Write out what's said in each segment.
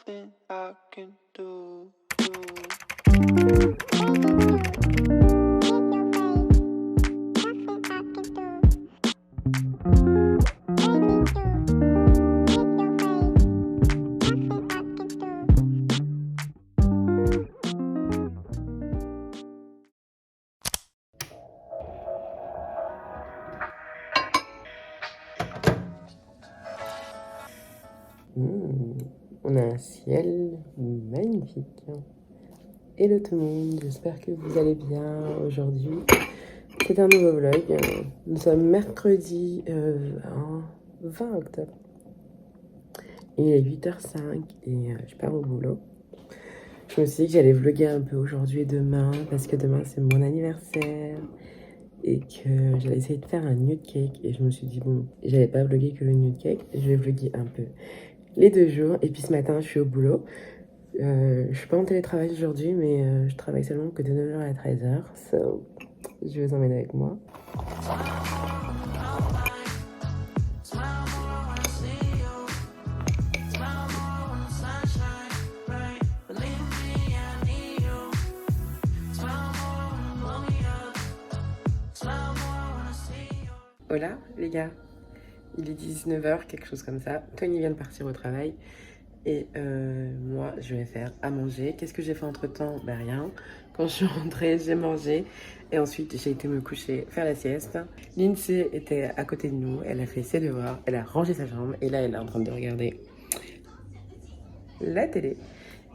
nothing I can do. On a un ciel magnifique. Hello tout le monde, j'espère que vous allez bien aujourd'hui. C'est un nouveau vlog. Nous sommes mercredi 20 octobre. Il est 8h05 et je pars au boulot. Je me suis dit que j'allais vlogger un peu aujourd'hui et demain parce que demain c'est mon anniversaire et que j'allais essayer de faire un nude cake. Et je me suis dit bon, j'allais pas vlogger que le nude cake, je vais vlogger un peu les 2 jours. Et puis ce matin je suis au boulot. Je suis pas en télétravail aujourd'hui, mais je travaille seulement que de 9h à 13h. So, je vous emmène avec moi. Hola les gars, il est 19h, quelque chose comme ça. Tony vient de partir au travail. Et moi, je vais faire à manger. Qu'est-ce que j'ai fait entre-temps? Ben rien. Quand je suis rentrée, j'ai mangé. Et ensuite, j'ai été me coucher, faire la sieste. Lindsay était à côté de nous. Elle a fait ses devoirs. Elle a rangé sa chambre. Et là, elle est en train de regarder la télé.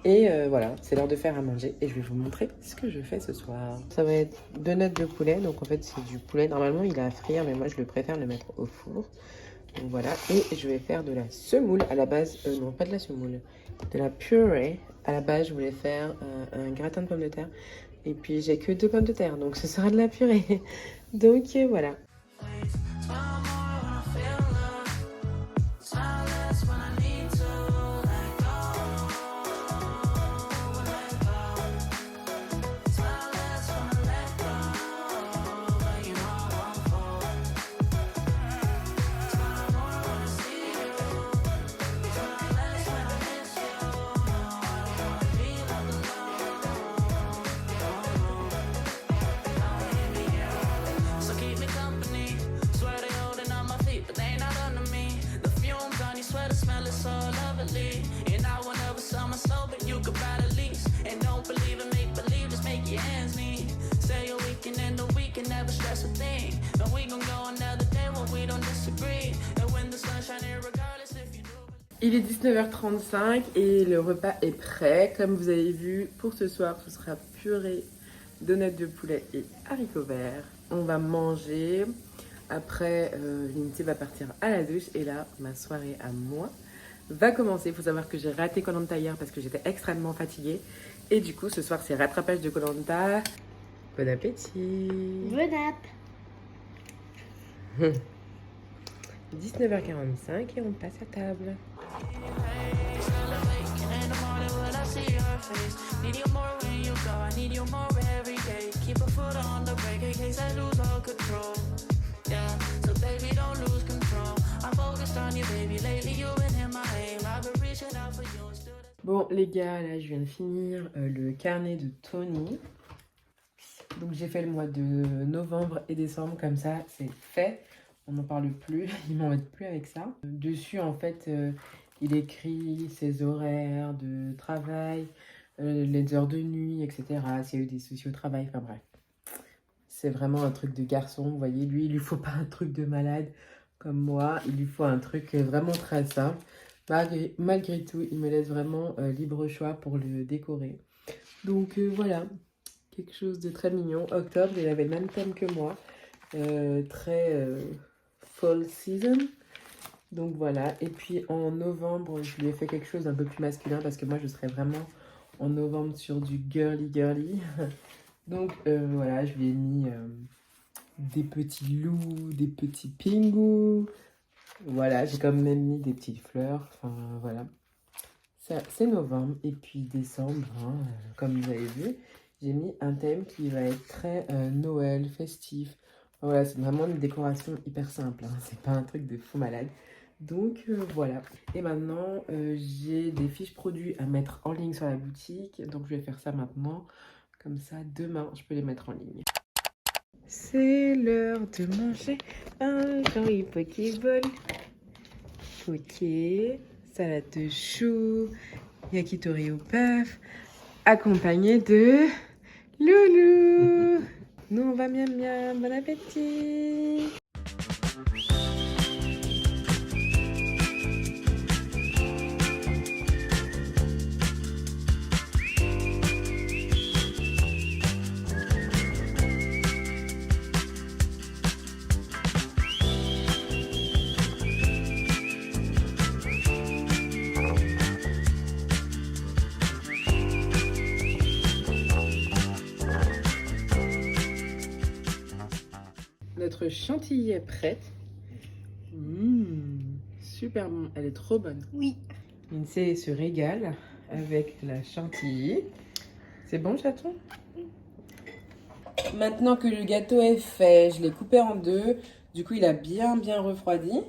Et voilà, c'est l'heure de faire à manger. Et je vais vous montrer ce que je fais ce soir. Ça va être 2 notes de poulet. Donc en fait, c'est du poulet. Normalement, il est à frire. Mais moi, je le préfère le mettre au four. Donc voilà, et je vais faire de la semoule à la base, non pas de la semoule, de la purée. À la base, je voulais faire un gratin de pommes de terre. Et puis j'ai que 2 pommes de terre, donc ce sera de la purée. Donc voilà. Il est 19h35 et le repas est prêt. Comme vous avez vu, pour ce soir, ce sera purée, donuts de poulet et haricots verts. On va manger. Après, Lindsay va partir à la douche. Et là, ma soirée à moi va commencer. Il faut savoir que j'ai raté Koh Lanta hier parce que j'étais extrêmement fatiguée. Et du coup, ce soir, c'est rattrapage de Koh Lanta. Bon appétit. Bon app. 19h45 et on passe à table. Bon les gars, là je viens de finir le carnet de Tony. Donc j'ai fait le mois de novembre et décembre, comme ça c'est fait. On n'en parle plus, il m'embête plus avec ça. Dessus en fait, il écrit ses horaires de travail, les heures de nuit, etc. S'il y a eu des soucis au travail, enfin bref. C'est vraiment un truc de garçon, vous voyez, lui il lui faut pas un truc de malade comme moi. Il lui faut un truc vraiment très simple. Malgré tout, il me laisse vraiment libre choix pour le décorer. Donc voilà, quelque chose de très mignon. Octobre, il avait le même thème que moi, très fall season. Donc voilà, et puis en novembre, je lui ai fait quelque chose d'un peu plus masculin parce que moi, je serais vraiment en novembre sur du girly girly. Donc voilà, je lui ai mis des petits loups, des petits pingous. Voilà, j'ai quand même mis des petites fleurs. Enfin voilà, ça c'est novembre. Et puis décembre, hein, comme vous avez vu, j'ai mis un thème qui va être très Noël, festif. Voilà, c'est vraiment une décoration hyper simple, hein. C'est pas un truc de fou malade. Donc voilà. Et maintenant, j'ai des fiches produits à mettre en ligne sur la boutique. Donc je vais faire ça maintenant. Comme ça, demain, je peux les mettre en ligne. C'est l'heure de manger un joli pokéball. Ok, salade de choux, yakitori au bœuf, accompagné de Loulou. Nous, on va miam miam, bon appétit. Notre chantilly est prête. Super bon, elle est trop bonne. Oui. Lindsay se régale avec la chantilly. C'est bon, chaton? Maintenant que le gâteau est fait, je l'ai coupé en deux. Du coup, il a bien refroidi.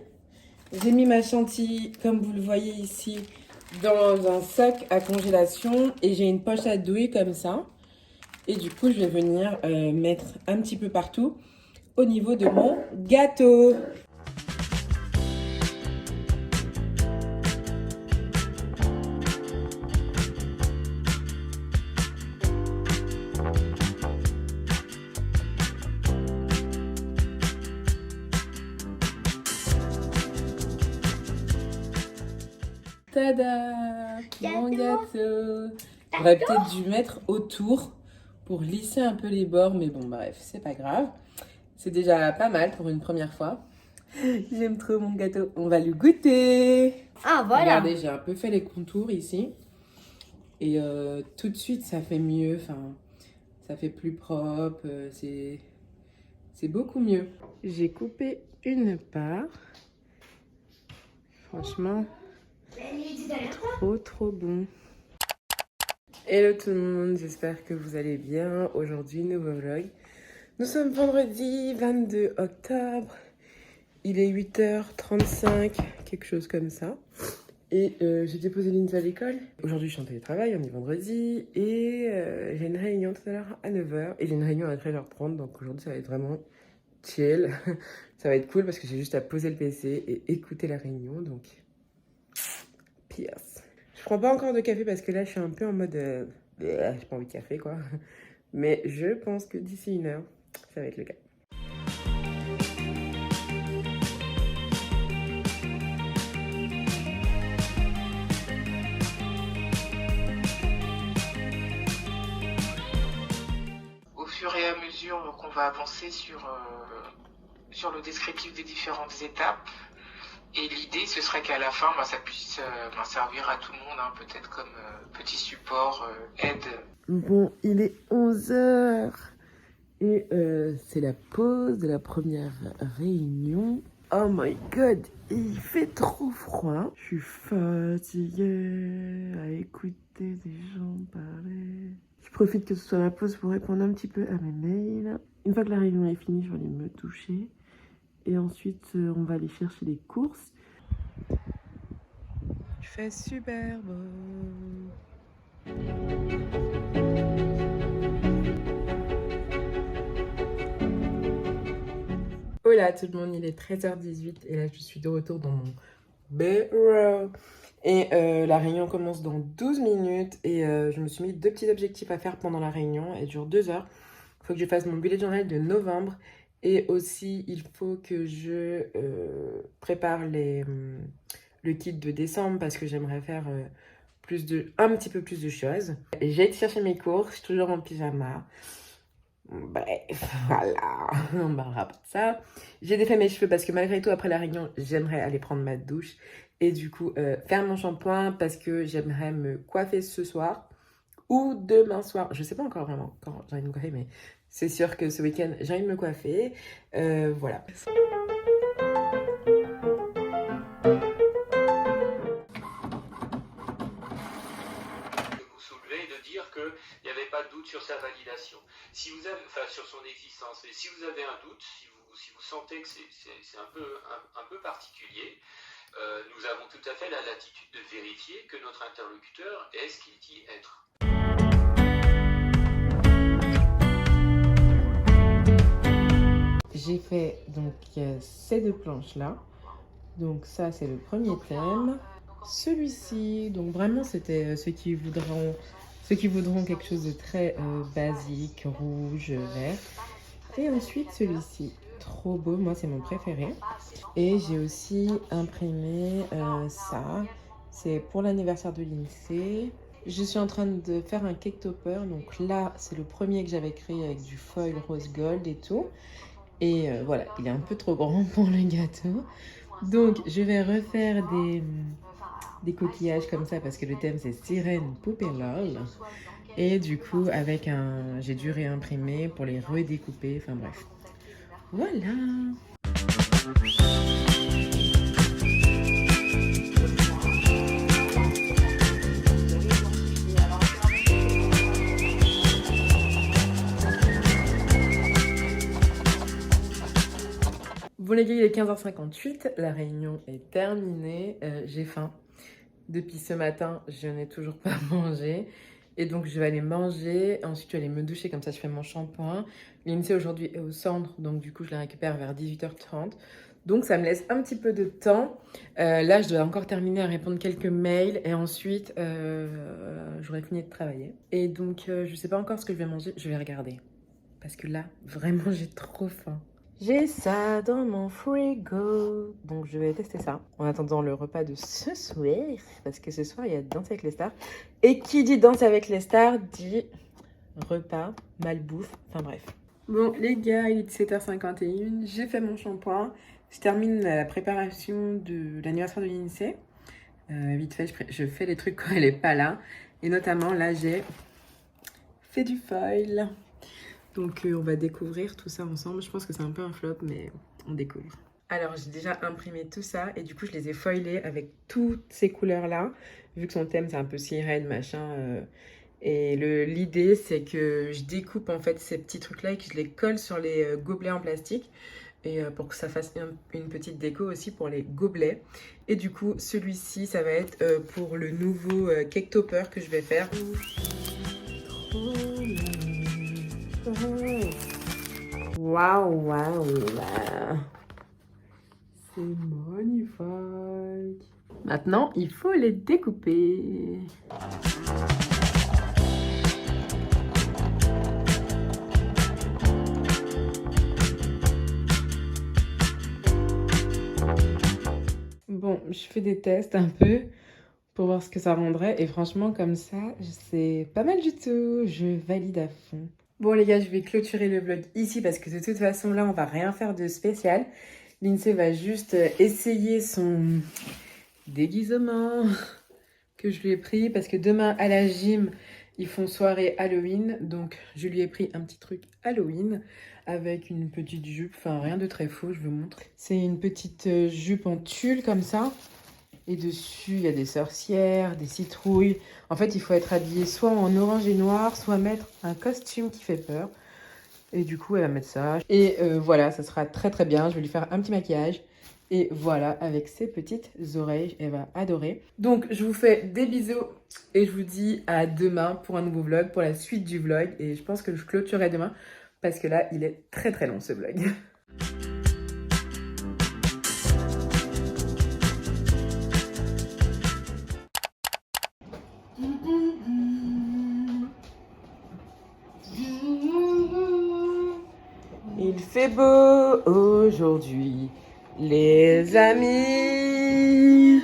J'ai mis ma chantilly, comme vous le voyez ici, dans un sac à congélation. Et j'ai une poche à douille comme ça. Et du coup, je vais venir mettre un petit peu partout au niveau de mon gâteau. Tada! Mon gâteau! J'aurais peut-être dû mettre autour pour lisser un peu les bords, mais bon, bref, c'est pas grave. C'est déjà pas mal pour une première fois. J'aime trop mon gâteau. On va le goûter! Ah, voilà! Regardez, j'ai un peu fait les contours ici. Et tout de suite, ça fait mieux. Enfin, ça fait plus propre. C'est beaucoup mieux. J'ai coupé une part. Franchement, trop bon. Hello tout le monde, j'espère que vous allez bien. Aujourd'hui, nouveau vlog. Nous sommes vendredi 22 octobre. Il est 8h35, quelque chose comme ça. Et j'ai déposé Lindsay à l'école. Aujourd'hui, je suis en télétravail, on est vendredi. Et j'ai une réunion tout à l'heure à 9h. Et j'ai une réunion à 13h30. Donc aujourd'hui, ça va être vraiment chill. Ça va être cool parce que j'ai juste à poser le PC et écouter la réunion. Donc, pierce. Je prends pas encore de café parce que là, je suis un peu en mode... j'ai pas envie de café, quoi. Mais je pense que d'ici 1 heure, ça va être le cas. Au fur et à mesure qu'on va avancer sur le descriptif des différentes étapes, et l'idée, ce serait qu'à la fin, ça puisse servir à tout le monde, hein, peut-être comme petit support, aide. Bon, il est 11h. Et c'est la pause de la première réunion. Oh my god, il fait trop froid. Je suis fatiguée à écouter des gens parler. Je profite que ce soit la pause pour répondre un petit peu à mes mails. Une fois que la réunion est finie, je vais aller me toucher. Et ensuite, on va aller chercher les courses. Il fait super beau. Hola tout le monde, il est 13h18 et là je suis de retour dans mon bureau. Et la réunion commence dans 12 minutes et je me suis mis 2 petits objectifs à faire pendant la réunion. Elle dure 2 heures. Il faut que je fasse mon bullet journal de novembre et aussi il faut que je prépare le kit de décembre parce que j'aimerais faire un petit peu plus de choses. J'ai été chercher mes courses, je suis toujours en pyjama. Bref, voilà, on ne parlera pas de ça. J'ai défait mes cheveux parce que malgré tout, après la réunion, j'aimerais aller prendre ma douche. Et du coup, faire mon shampoing parce que j'aimerais me coiffer ce soir ou demain soir. Je ne sais pas encore vraiment quand j'ai envie de me coiffer, mais c'est sûr que ce week-end, j'ai envie de me coiffer. Voilà. Il n'y avait pas de doute sur sa validation. Si vous avez, enfin, sur son existence. Et si vous avez un doute, si vous sentez que c'est un peu particulier, nous avons tout à fait la latitude de vérifier que notre interlocuteur est ce qu'il dit être. J'ai fait donc ces deux planches là. Donc ça c'est le premier thème. Celui-ci, donc vraiment c'était ceux qui voudront quelque chose de très basique, rouge, vert. Et ensuite celui-ci, trop beau, moi c'est mon préféré. Et j'ai aussi imprimé ça, c'est pour l'anniversaire de l'INSEE. Je suis en train de faire un cake topper, donc là c'est le premier que j'avais créé avec du foil rose gold et tout. Et voilà, il est un peu trop grand pour le gâteau. Donc je vais refaire des coquillages comme ça parce que le thème c'est sirène, poupée lol. Et du coup j'ai dû réimprimer pour les redécouper, enfin bref. Voilà. Bon les gars, il est 15h58, la réunion est terminée, j'ai faim. Depuis ce matin, je n'ai toujours pas mangé. Et donc je vais aller manger, ensuite je vais aller me doucher, comme ça je fais mon shampoing. L'INSEE aujourd'hui est au centre, donc du coup je la récupère vers 18h30. Donc ça me laisse un petit peu de temps. Là je dois encore terminer à répondre quelques mails et ensuite j'aurai fini de travailler. Et donc je sais pas encore ce que je vais manger, je vais regarder. Parce que là, vraiment j'ai trop faim. J'ai ça dans mon frigo, donc je vais tester ça en attendant le repas de ce soir, parce que ce soir il y a Danse avec les stars. Et qui dit Danse avec les stars dit repas, malbouffe, enfin bref. Bon les gars, il est 17h51, j'ai fait mon shampoing, je termine la préparation de l'anniversaire de l'INSEE. Vite fait, je fais les trucs quand elle n'est pas là, et notamment là j'ai fait du foil. Donc on va découvrir tout ça ensemble. Je pense que c'est un peu un flop, mais on découvre. Alors j'ai déjà imprimé tout ça et du coup je les ai foilés avec toutes ces couleurs-là. Vu que son thème c'est un peu sirène, machin. Et l'idée c'est que je découpe en fait ces petits trucs-là et que je les colle sur les gobelets en plastique. Et pour que ça fasse une petite déco aussi pour les gobelets. Et du coup celui-ci ça va être pour le nouveau cake topper que je vais faire. Waouh, waouh, c'est magnifique. Maintenant, il faut les découper. Bon, je fais des tests un peu pour voir ce que ça rendrait. Et franchement, comme ça, c'est pas mal du tout. Je valide à fond. Bon les gars, je vais clôturer le vlog ici parce que de toute façon là on va rien faire de spécial. L'INSEE va juste essayer son déguisement que je lui ai pris parce que demain à la gym ils font soirée Halloween. Donc je lui ai pris un petit truc Halloween avec une petite jupe, enfin rien de très faux, je vous montre. C'est une petite jupe en tulle comme ça. Et dessus, il y a des sorcières, des citrouilles. En fait, il faut être habillé soit en orange et noir, soit mettre un costume qui fait peur. Et du coup, elle va mettre ça. Et voilà, ça sera très très bien. Je vais lui faire un petit maquillage. Et voilà, avec ses petites oreilles, elle va adorer. Donc, je vous fais des bisous. Et je vous dis à demain pour un nouveau vlog, pour la suite du vlog. Et je pense que je clôturerai demain. Parce que là, il est très très long ce vlog. Il fait beau aujourd'hui, les amis.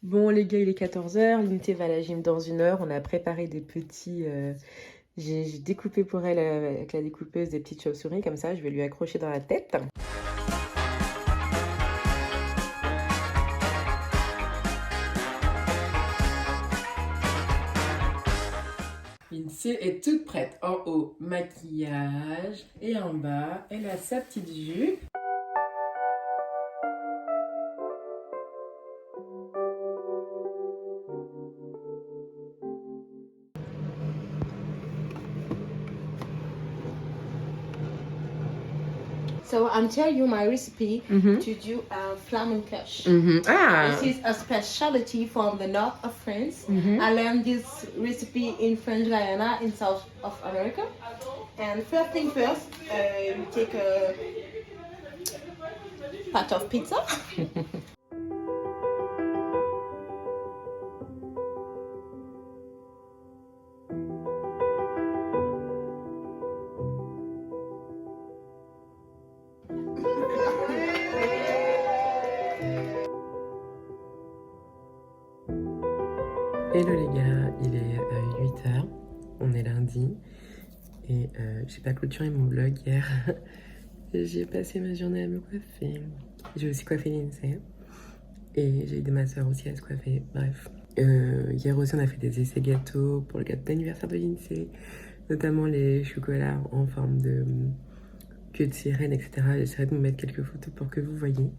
Bon les gars, il est 14h, l'unité va à la gym dans 1 heure. On a préparé des petits... J'ai découpé pour elle avec la découpeuse des petites chauves-souris, comme ça je vais lui accrocher dans la tête. L'INSEE est toute prête. En haut, maquillage. Et en bas, elle a sa petite jupe. So I'm telling you my recipe Mhm. to do a flamencoche. Ah. This is a specialty from the north of France. Mhm. I learned this recipe in French Guiana in South of America. And first thing first, you take a part of pizza. Hello les gars, il est 8h, on est lundi et j'ai pas clôturé mon vlog hier. J'ai passé ma journée à me coiffer. J'ai aussi coiffé Lindsay et j'ai aidé ma soeur aussi à se coiffer. Bref, hier aussi on a fait des essais gâteaux pour le gâteau d'anniversaire de Lindsay, notamment les chocolats en forme de queue de sirène, etc. J'essaierai de vous mettre quelques photos pour que vous voyez.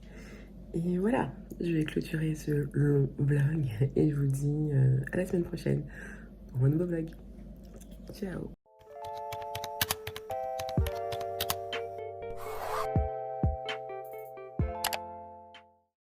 Et voilà, je vais clôturer ce long vlog et je vous dis à la semaine prochaine pour un nouveau vlog. Ciao!